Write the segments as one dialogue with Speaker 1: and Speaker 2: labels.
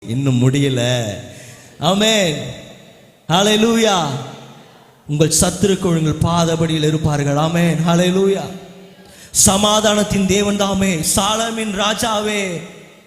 Speaker 1: இன்னும் முடியல. ஆமென், ஹல்லேலூயா. உங்கள் சத்துருக்கள் உங்கள் பாதபடியில் இருப்பார்கள். ஆமென், ஹல்லேலூயா. சமாதானத்தின் தேவன் தாமே, சாலமின் ராஜாவே,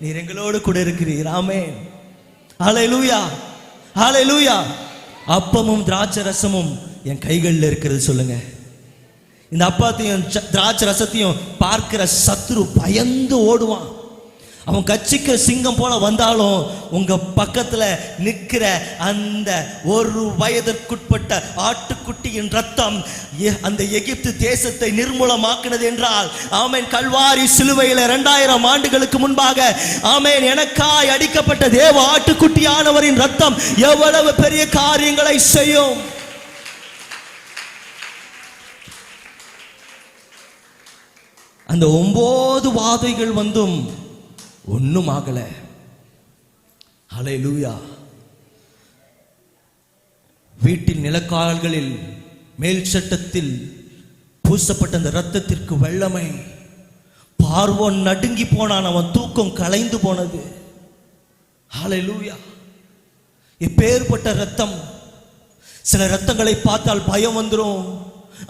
Speaker 1: நீர் எங்களோடு கூட இருக்கிறீர். ஆமென், ஹல்லேலூயா, ஹல்லேலூயா. அப்பமும் திராட்சை ரசமும் என் கைகளில் இருக்கிறது சொல்லுங்க. இந்த அப்பத்தையும் திராட்சை ரசத்தையும் பார்க்கிற சத்துரு பயந்து ஓடுவான். அவன் கட்சிக்கிற சிங்கம் போல வந்தாலும் உங்க பக்கத்துல நிற்கிற அந்த ஒரு வயதிற்குட்பட்ட ஆட்டுக்குட்டியின் ரத்தம் அந்த எகிப்து தேசத்தை நிர்மூலமாக்கினது என்றால், ஆமேன், கல்வாரி சிலுவையில் 2000 ஆண்டுகளுக்கு முன்பாக ஆமேன் எனக்காய் அடிக்கப்பட்ட தேவ ஆட்டுக்குட்டியானவரின் ரத்தம் எவ்வளவு பெரிய காரியங்களை செய்யும். அந்த 9 வாதைகள் வந்தும் ஒன்னும் ஆகல. ஹல்லேலூயா. வீட்டின் நிலக்கால்களில் மேல் சட்டத்தில் பூசப்பட்ட அந்த இரத்தத்திற்கு வெள்ளமை. பார்வோன் நடுங்கி போனான், அவன் தூக்கம் கலைந்து போனது. ஹல்லேலூயா. எப்பேற்பட்ட இரத்தம். சில இரத்தங்களை பார்த்தால் பயம் வந்துடும்,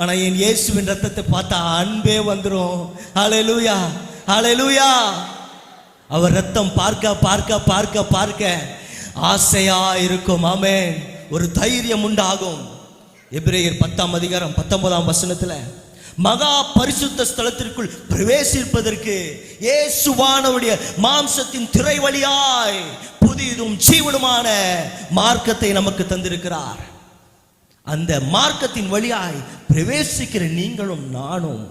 Speaker 1: ஆனா என் இயேசுவின் இரத்தத்தை பார்த்தா அன்பே வந்துடும். ஹல்லேலூயா, ஹல்லேலூயா. அவர் ரத்தம் பார்க்க பார்க்க பார்க்க பார்க்க ஆசையா இருக்கும். ஆமென். ஒரு தைரியம் உண்டாகும். எபிரேயர் 10ஆம் அதிகாரம் 19ஆம் வசனத்துல மகா பரிசுத்த ஸ்தலத்திற்குள் பிரவேசிப்பதற்கு இயேசுவானவருடைய மாம்சத்தின் திரை வழியாய் புதிதும் ஜீவனுமான மார்க்கத்தை நமக்கு தந்திருக்கிறார். அந்த மார்க்கத்தின் வழியாய் பிரவேசிக்கிற நீங்களும் நானும்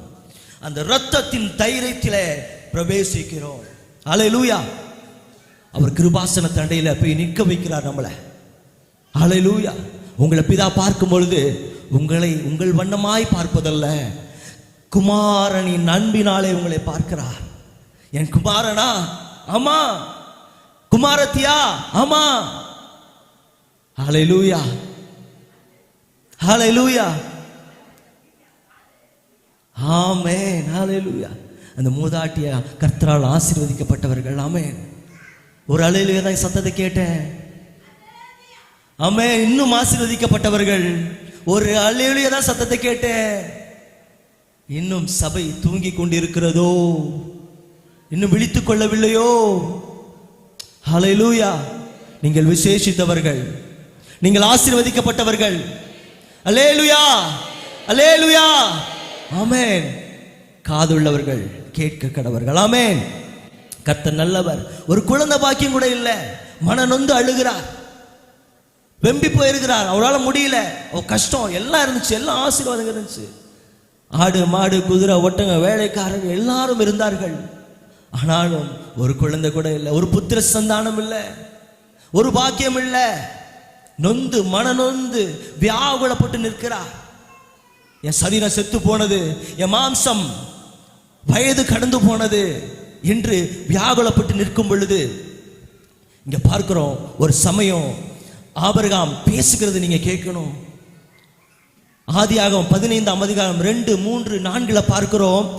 Speaker 1: அந்த இரத்தத்தின் தைரியத்திலே பிரவேசிக்கிறோம். ஹல்லேலூயா. அவர் கிருபாசன தண்டையில போய் நிற்க வைக்கிறார் நம்மளை. ஹல்லேலூயா. உங்களை பிதா பார்க்கும் பொழுது உங்களை உங்கள் வண்ணமாய் பார்ப்பதல்ல, குமாரனின் அன்பினாலே உங்களை பார்க்கிறார். என் குமாரனா? ஆமா. குமாரத்தியா? ஆமா. ஹல்லேலூயா, ஹல்லேலூயா, ஆமென், ஹல்லேலூயா. அந்த மூதாட்டிய கர்த்தரால் ஆசீர்வதிக்கப்பட்டவர்கள். ஆமென். ஒரு அல்லேலூயா தான் சத்தத்தை கேட்டேன். ஆமென். இன்னும் ஆசீர்வதிக்கப்பட்டவர்கள். ஒரு அல்லேலூயா தான் சத்தத்தை கேட்டேன். இன்னும் சபை தூங்கி கொண்டிருக்கிறதோ, இன்னும் விழித்துக் கொள்ளவில்லையோ? ஹல்லேலூயா. நீங்கள் விசேஷித்தவர்கள், நீங்கள் ஆசீர்வதிக்கப்பட்டவர்கள். அல்லேலூயா, அல்லேலூயா. ஆமென். காதுள்ளவர்கள் கேட்க கடவர்கள். ஆமென். கர்த்தர் நல்லவர். ஒரு குழந்தை பாக்கியம் கூட இல்லை, மன நொந்து அழுகிறார், வெம்பி போயிருக்கிறார், அவரால் முடியல, கஷ்டம் எல்லாம் இருந்துச்சு, எல்லாம் ஆசீர்வாதம் இருந்துச்சு. ஆடு மாடு குதிரை ஒட்டங்க வேலைக்காரர்கள் எல்லாரும் இருந்தார்கள். ஆனாலும் ஒரு குழந்தை கூட இல்லை, ஒரு புத்திர சந்தானம் இல்லை, ஒரு பாக்கியம் இல்லை. நொந்து மன நொந்து வியாகுலப்பட்டு நிற்கிறார். என் சரீரம் செத்து போனது, என் மாம்சம் வயது கடந்து போனது என்று வியாகுலப்பட்டு நிற்கும் பொழுது இங்க பார்க்கிறோம். ஒரு சமயம் ஆபிரகாம் பேசுகிறது நீங்க கேட்கணும். ஆதியாகமம் 15ஆம் அதிகாரம் 2, 3, 4 பார்க்கிறோம்.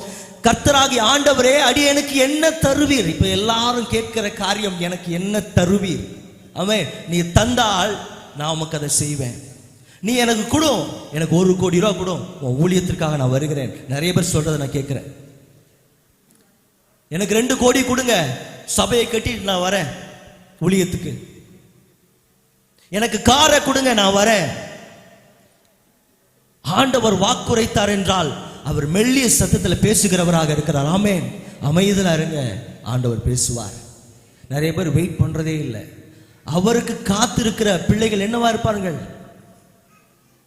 Speaker 1: கர்த்தராகிய ஆண்டவரே, அடியேனுக்கு என்ன தருவீர்? இப்ப எல்லாரும் கேட்கிற காரியம், எனக்கு என்ன தருவீர்? ஆமென். நீ தந்தால் நான் உமக்கு அதை செய்வேன். நீ எனக்கு கொடு, எனக்கு 1 கோடி ரூபா கொடு, உன் ஊழியத்திற்காக நான் வருகிறேன். நிறைய பேர் சொல்றதை நான் கேட்கிறேன். எனக்கு 2 கோடி கொடுங்க, சபையை கட்டிட்டு நான் வரேன் ஊழியத்துக்கு. எனக்கு காரை கொடுங்க, நான் வரேன். ஆண்டவர் வாக்குரைத்தார் என்றால் அவர் மெல்லிய சத்தத்தில் பேசுகிறவராக இருக்கிறார். ஆமென். அமைதலா இருங்க, ஆண்டவர் பேசுவார். நிறைய பேர் வெயிட் பண்றதே இல்லை. அவருக்கு காத்திருக்கிற பிள்ளைகள் என்னவா இருப்பார்கள்?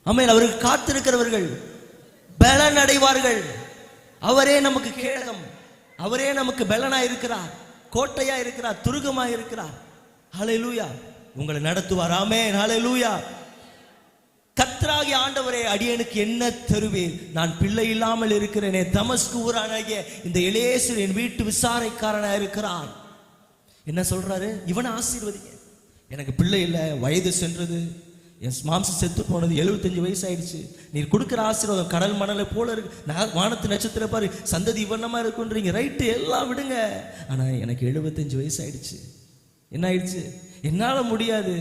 Speaker 1: ஆமென். அவருக்கு காத்திருக்கிறவர்கள் பலன் அடைவார்கள். அவரே நமக்கு கேடகம், அவரே நமக்கு பலனா இருக்கிறார், கோட்டையா இருக்கிறார், துருகமா இருக்கிறார். ஹல்லேலூயா. உங்களை நடத்துவார். ஆமென், ஹல்லேலூயா. கர்த்தராகிய ஆண்டவரே, அடியேனுக்கு என்ன தருவீர்? நான் பிள்ளை இல்லாமல் இருக்கிறேனே. தமஸ்கு ஊரானாகிய இந்த எலேசர் என் வீட்டு விசாரைக்காரனா இருக்கிறான். என்ன சொல்றாரு? இவனை ஆசீர்வதிங்க. எனக்கு பிள்ளை இல்லை, வயது சென்றது, என் மாம்சம் செத்து போனது, 75 வயசு ஆயிடுச்சு. நீர் கொடுக்குற ஆசீர்வாதம் கடல் மணலை போல இருக்கு, வானத்து நட்சத்திரம் பாரு, சந்ததி இவனமா இருக்குன்றீங்க. ரைட்டு, எல்லாம் விடுங்க. ஆனா எனக்கு 75 வயசு ஆயிடுச்சு. என்ன ஆயிடுச்சு? என்னால முடியாது.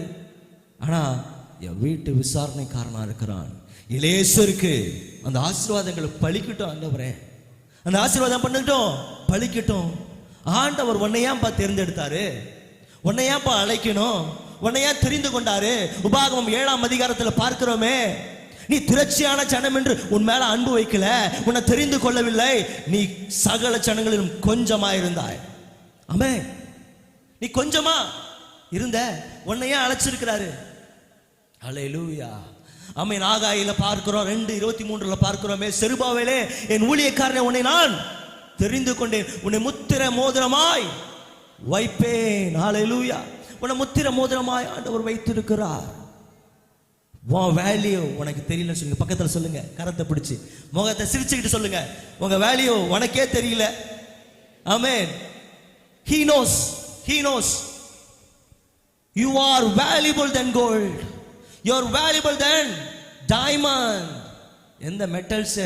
Speaker 1: ஆனா என் வீட்டு விசாரணைக்காரனா இருக்கிறான். இலேசருக்கு அந்த ஆசீர்வாதங்களை பழிக்கட்டும் ஆண்டவரே, அந்த ஆசீர்வாதம் பண்ணட்டும், பழிக்கட்டும். ஆண்டவர் உன்னை ஏன்பா தேர்ந்தெடுத்தாரு? உன்னை ஏன்பா அழைக்கணும்? உன்னை ஏன் தெரிந்து கொண்டாரு? உபாகமம் 7ஆம் அதிகாரத்தில் பார்க்கிறோமே, நீ திரட்சியான ஜனம் என்று உன் மேல அன்பு வைக்கல, உன்னை தெரிந்து கொள்ளவில்லை, நீ சகல ஜனங்களிலும் கொஞ்சமா இருந்தாய். ஆமென். நீ கொஞ்சமா இருந்த, உன்னையே அழைச்சிருக்கிறாரு. அல்லேலூயா. ஆமென். ஆகாயில பார்க்கிறோம் 2:23 பார்க்கிறோமே, செருபாவேலே என் ஊழியக்காரனே உன்னை நான் தெரிந்து கொண்டேன், உன்னை முத்திர மோதிரமாய் வைப்பேன். அல்லேலூயா. உன்னை முத்திர மோதிரமாய் ஆண்டவர் வைத்திருக்கிறார். உன் வேல்யூ உனக்கு தெரியல சொல்லுங்க, பக்கத்துல சொல்லுங்க, கரத்தை பிடிச்சு முகத்தை சிரிச்சுக்கிட்டு சொல்லுங்க, உங்க வேல்யூ உனக்கே தெரியல. ஆமென். He knows, he knows. You are valuable than gold. You are valuable than diamond. எந்த மெட்டல்ஸ்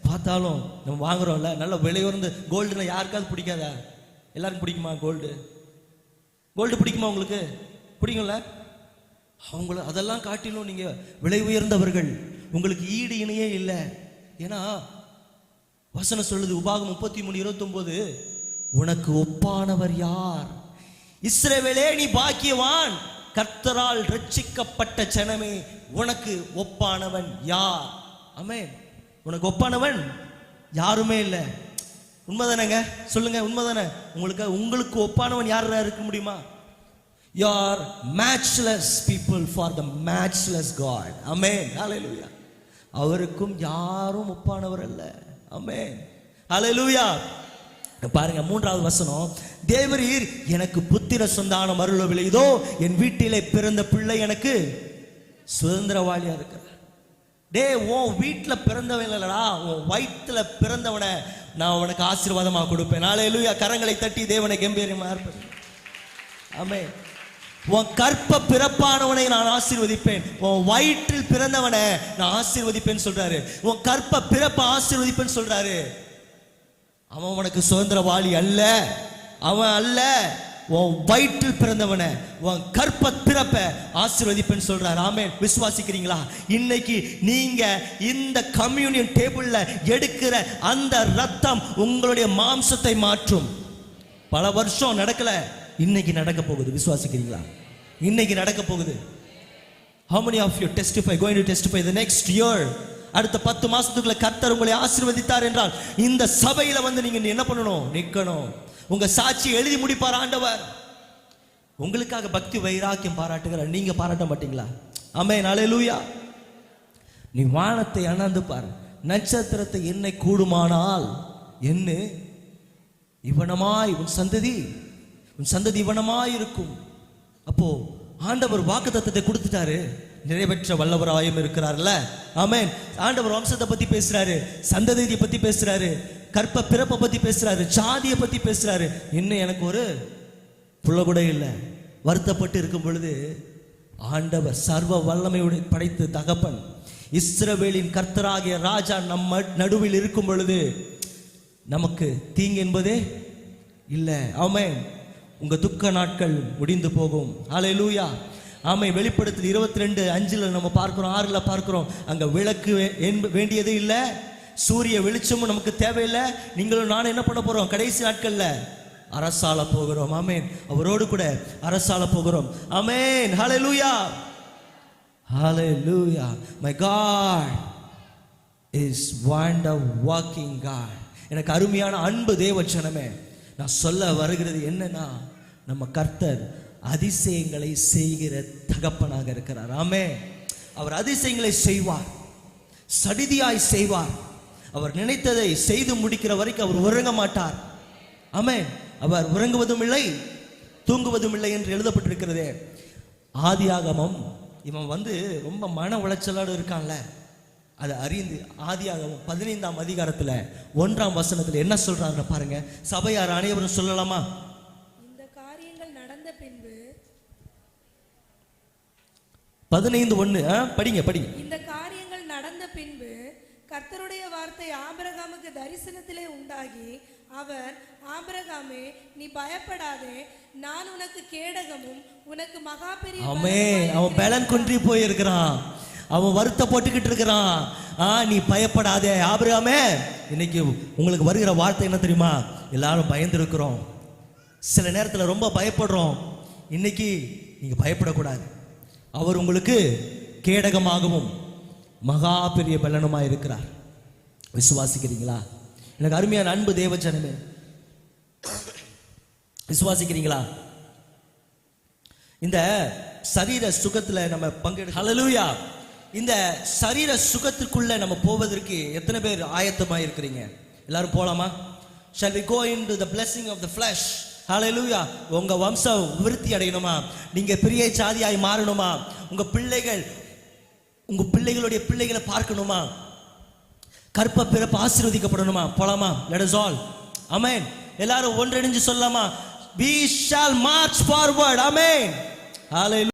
Speaker 1: பார்த்தாலும் நம்ம வாங்குறோம்ல, நல்ல விலையுறந்த கோல்டுனா யாருக்காவது பிடிக்காதா? எல்லாருக்கும் பிடிக்குமா கோல்டு? கோல்டு பிடிக்குமா உங்களுக்கு? பிடிக்கும்ல? அவங்கள அதெல்லாம் காட்டிலும் நீங்க விலை உயர்ந்தவர்கள், உங்களுக்கு ஈடு இணையே இல்லை. ஏன்னா வசனம் சொல்லுது, உபாகம் 33:29, உனக்கு ஒப்பானவர் யார்? இஸ்ரவேலே நீ பாக்கியவான், கர்த்தரால் ரட்சிக்கப்பட்ட ஜனமே, உனக்கு ஒப்பானவன் யார்? ஆமென். உனக்கு ஒப்பானவன் யாருமே இல்லை. உண்மைதானங்க? சொல்லுங்க, உண்மைதானே? உங்களுக்கு ஒப்பானவன் யாரா இருக்க முடியுமா? You are matchless people for the matchless God. Amen. Hallelujah. அவருக்கும் யாரும் ஒப்பானவர் அல்ல. Amen. Hallelujah. பாருங்க 3வது வசனம், தேவரீர் எனக்கு புத்திர சந்தானம் அருளவில்லை, இதோ என் வீட்டிலே பிறந்த பிள்ளை எனக்கு சுதந்திரவாளியா இருக்கிறார். டே, உன் வீட்டுல பிறந்தவன் இல்லடா, உன் வயிற்றுல பிறந்தவனை நான் உனக்கு ஆசீர்வாதமா கொடுப்பேன். ஹல்லேலூயா. கரங்களை தட்டி தேவனை கம்பீரமா இருப்பேன். ஆமென். உன் கற்ப பிறப்பானவனை நான் ஆசீர்வதிப்பேன், உன் வயிற்றில் பிறந்தவனை நான் ஆசீர்வதிப்பேன் சொல்றாரு. உன் கற்ப பிறப்ப ஆசீர்வதிப்பேன் சொல்றாரு. அவன் உனக்கு சுதந்திரவாளி அல்ல, அவன் அல்ல, உன் வயிற்றில் பிறந்தவனை, உன் கற்ப பிறப்ப ஆசீர்வதிப்பேன் சொல்றாரு. ஆமென். விசுவாசிக்கிறீங்களா? இன்னைக்கு நீங்க இந்த கம்யூனியன் டேபிள்ல எடுக்கிற அந்த ரத்தம் உங்களுடைய மாம்சத்தை மாற்றும். பல வருஷம் நடக்கல, இன்னைக்கு நடக்க போகுது. விசுவாசிக்கிறீங்களா? இன்னைக்கு நடக்க போகுது. How many of you testify, going to testify the next year? அடுத்த 10 மாசத்துக்குள்ள கர்த்தர் உங்களை ஆசீர்வதித்தார் என்றால் இந்த சபையில வந்து நீங்க என்ன பண்ணணும்? நிக்கணும். உங்க சாட்சி எழுதி முடிப்பார் ஆண்டவர். உங்களுக்காக பக்தி வைராக்கியம் பாராட்டுகிறார், நீங்க பாராட்ட மாட்டீங்களா? ஆமென். அல்லேலூயா. நீ வானத்தை அண்ணாந்து பார், நட்சத்திரத்தை எண்ண கூடுமானால் என்ன இவனமாய் உன் சந்ததி இவனமாய் இருக்கும். அப்போ ஆண்டவர் வாக்குத்தத்தத்தை கொடுத்துட்டாரு, நிறைவேற்ற வல்லவராயும் இருக்கிறார்ல. ஆமென். ஆண்டவர் வம்சத்தை பத்தி பேசுறாரு, சந்ததியை பத்தி பேசுறாரு, கற்ப பிறப்பை பத்தி பேசுறாரு, சாதியை பத்தி பேசுறாரு. இன்னும் எனக்கு ஒரு புள்ள கூட இல்லை. வருத்தப்பட்டு இருக்கும் பொழுது ஆண்டவர் சர்வ வல்லமையுடைய படைத்து தகப்பன் இஸ்ரவேலின் கர்த்தராகிய ராஜா நம்ம நடுவில் இருக்கும் பொழுது நமக்கு தீங்கு என்பதே இல்லை. ஆமென். உங்க துக்க நாட்கள் முடிந்து போகும். ஹல்லேலூயா. ஆமென். வெளிப்படுத்தல் 22:5 நம்ம பார்க்கிறோம், 6 பார்க்கிறோம், அங்க விளக்கு வேண்டியது இல்லை, சூரிய வெளிச்சமும் நமக்கு தேவையில்லை. நீங்களும் நானும் என்ன பண்ண போறோம்? கடைசி நாட்கள்ல அரசாள போகிறோம். ஆமென். அவரோடு கூட அரசாள போகிறோம். ஆமென். ஹல்லேலூயா. ஹல்லேலூயா. My God is wonder working God. எனக்கு அருமையான அன்பு தேவ ஜனமே, நான் சொல்ல வருகிறது என்னன்னா, நம்ம கர்த்தர் அதிசயங்களை செய்கிற தகப்பனாக இருக்கிறார். ஆமென். அவர் அதிசயங்களை செய்வார், சடிதியாய் செய்வார். அவர் நினைத்ததை செய்து முடிக்கிற வரைக்கும் அவர் உறங்க மாட்டார். ஆமென். அவர் உறங்குவதும் இல்லை தூங்குவதும் இல்லை என்று எழுதப்பட்டிருக்கிறதே. ஆதியாகமம், இவன் வந்து ரொம்ப மன உளைச்சலோடு இருக்கான்ல, அதை அறிந்து ஆதியாகமம் 15ஆம் அதிகாரத்துல 1ஆம் வசனத்துல என்ன சொல்றாங்க பாருங்க. சபையார் அனைவரும் சொல்லலாமா?
Speaker 2: இந்த காரியங்கள் நடந்த பின்பு
Speaker 1: 15:1 படிங்க.
Speaker 2: இந்த காரியங்கள் நடந்த பின்பு கர்த்தருடைய வார்த்தை ஆபிரகாமுக்கு அவனுக்கு தரிசனத்திலே உண்டாகி அவர், ஆபிரகாமே, நீ பயப்படாதே, நான் உனக்கு கேடகமும் உனக்கு மகா பெரிய
Speaker 1: அவன் பலன் குன்றி போயிருக்கிறான், அவன் வருத்தப்பட்டுக்கிட்டு இருக்கிறான். நீ பயப்படாதே ஆபிரகாமே. இன்னைக்கு உங்களுக்கு வருகிற வார்த்தை என்ன தெரியுமா? எல்லாரும் பயந்துருக்கிறோம், சில நேரத்தில் ரொம்ப பயப்படுறோம். இன்னைக்கு நீங்க பயப்படக்கூடாது. அவர் உங்களுக்கு கேடகமாகவும் மகா பெரிய பலனுமாய் இருக்கிறார். விசுவாசிக்கிறீங்களா? எனக்கு அருமையான அன்பு தேவஜனமே, விசுவாசிக்கிறீங்களா? இந்த சரீர சுகத்துல நம்ம பங்கெடு. ஹல்லேலூயா. இந்த சரீர சுகத்துக்குள்ள நம்ம போவதற்கு எத்தனை பேர் ஆயத்தமாக இருக்கிறீங்க? எல்லாரும் போலாமா? Shall we go into the blessing of the flesh? ஹல்லேலூயா. உங்க வம்சம் விருத்தி அடையணுமா? நீங்க பெரிய சாதியாய் மாறணுமா? உங்க பிள்ளைகளுடைய பிள்ளைகளை பார்க்கணுமா? கற்ப பிறப்பு ஆசீர்வதிக்கப்படணுமா? போலாமா? Let us all. Amen. எல்லாரும் ஒன்றிணைஞ்சு சொல்லலாமா? We shall march forward. Amen. Hallelujah.